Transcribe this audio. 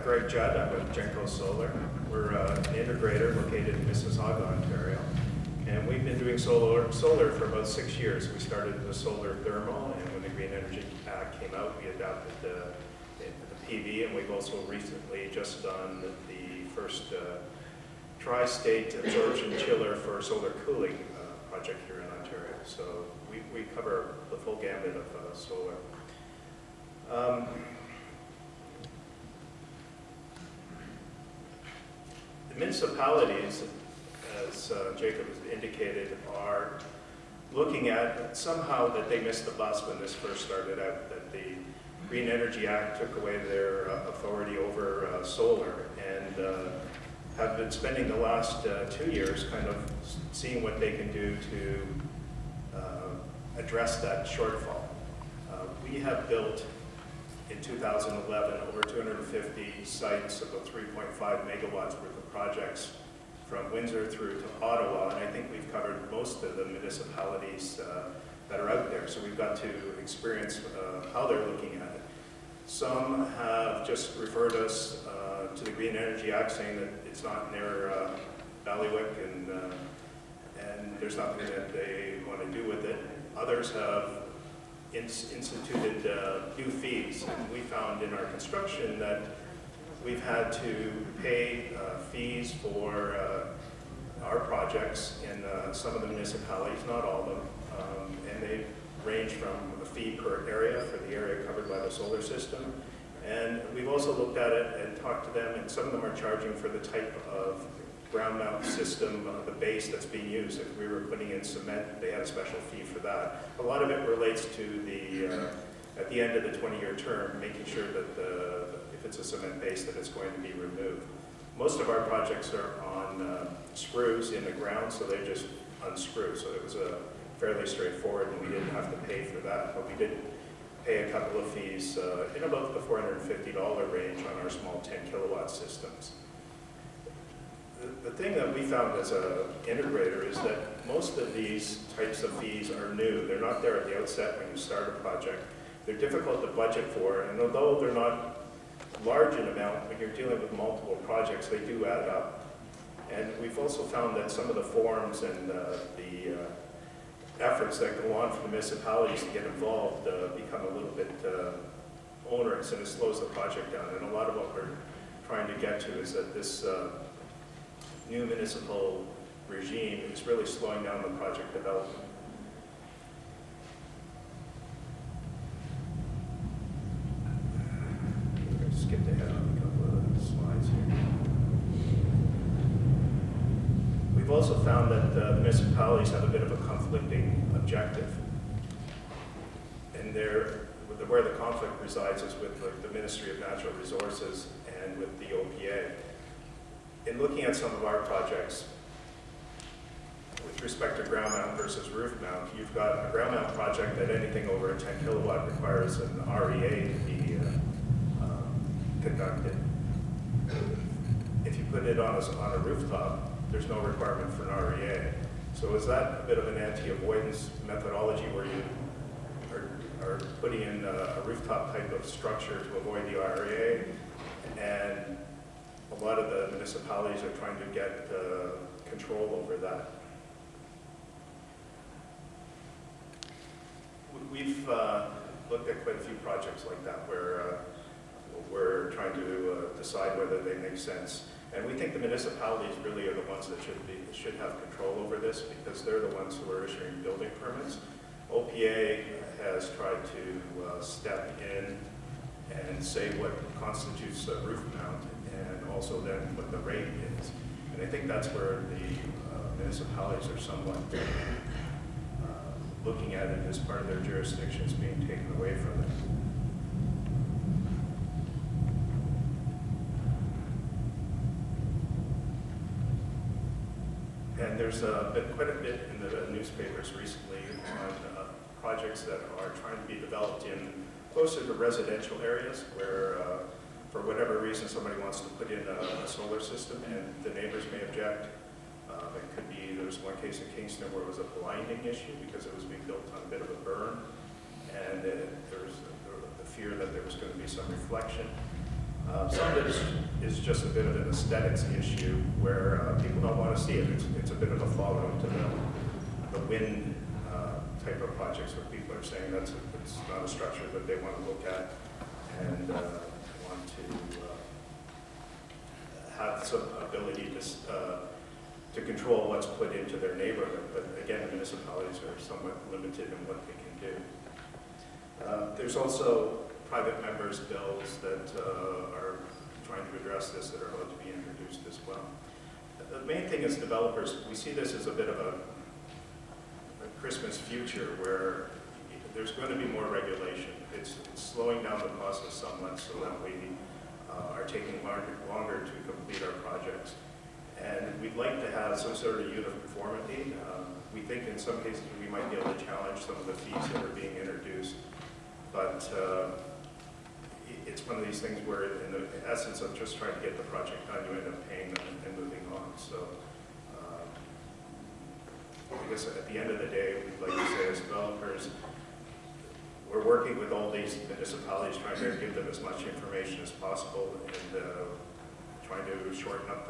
Greg Judd. I'm with Genco Solar. We're an integrator located in Mississauga, Ontario. And we've been doing solar for about 6 years. We started with solar thermal, and when the Green Energy Act came out, we adopted the PV, and we've also recently just done the first tri-state absorption chiller for solar cooling project here in Ontario. So we cover the full gambit of solar. The municipalities, as Jacob has indicated, are looking at somehow that they missed the bus when this first started out, that the Green Energy Act took away their authority over solar, and have been spending the last 2 years kind of seeing what they can do to address that shortfall. We have built in 2011 over 250 sites, about 3.5 megawatts worth of projects from Windsor through to Ottawa, and I think we've covered most of the municipalities that are out there. So we've got to experience how they're looking at it. Some have just referred us to the Green Energy Act, saying that it's not near Ballywick and there's nothing that they want to do with it. Others have instituted new fees, and we found in our construction that we've had to pay fees for our projects in some of the municipalities, not all of them, and they range from a fee per area for the area covered by the solar system. And we've also looked at it and talked to them, and some of them are charging for the type of ground mount system, the base that's being used. If we were putting in cement, they had a special fee for that. A lot of it relates to the, at the end of the 20-year term, making sure that if it's a cement base, that it's going to be removed. Most of our projects are on screws in the ground, so they just unscrew. So it was fairly straightforward, and we didn't have to pay for that. But we did pay a couple of fees in about the $450 range on our small 10-kilowatt systems. The thing that we found as an integrator is that most of these types of fees are new. They're not there at the outset when you start a project. They're difficult to budget for, and although they're not large in amount, when you're dealing with multiple projects, they do add up. And we've also found that some of the forms and the efforts that go on for the municipalities to get involved become a little bit onerous, and it slows the project down. And a lot of what we're trying to get to is that this new municipal regime is really slowing down the project development. I'm going to skip ahead on a couple of slides here. We've also found that the municipalities have a bit of a conflicting objective. And where the conflict resides is with the Ministry of Natural Resources and with the OPA. In looking at some of our projects, with respect to ground mount versus roof mount, you've got a ground mount project that anything over a 10 kilowatt requires an REA to be conducted. If you put it on a rooftop, there's no requirement for an REA. So is that a bit of an anti-avoidance methodology where you are putting in a rooftop type of structure to avoid the REA? And a lot of the municipalities are trying to get control over that. We've looked at quite a few projects like that where we're trying to decide whether they make sense. And we think the municipalities really are the ones that should have control over this, because they're the ones who are issuing building permits. OPA has tried to step in and say what constitutes a roof mount, and also then what the rate is. And I think that's where the municipalities are somewhat looking at it as part of their jurisdictions being taken away from them. And there's been quite a bit in the newspapers recently on projects that are trying to be developed in closer to residential areas where for whatever reason somebody wants to put in a solar system and the neighbors may object. It could be, there was one case in Kingston where it was a blinding issue because it was being built on a bit of a berm, and there was the fear that there was going to be some reflection. Some of it is just a bit of an aesthetics issue where people don't want to see it. It's a bit of a follow to the wind type of projects where people are saying it's not a structure that they want to look at and want to have some ability to control what's put into their neighborhood. But again, municipalities are somewhat limited in what they can do. There's also private members' bills that are trying to address this that are about to be introduced as well. The main thing is developers, we see this as a bit of a Christmas future where there's going to be more regulation. It's slowing down the process somewhat so that we are taking longer to complete our projects. And we'd like to have some sort of uniformity. We think in some cases we might be able to challenge some of the fees that are being introduced. But it's one of these things where in the essence of just trying to get the project done, you end up paying them and moving on. So I guess at the end of the day, we'd like to say as developers, we're working with all these municipalities trying to give them as much information as possible and trying to shorten up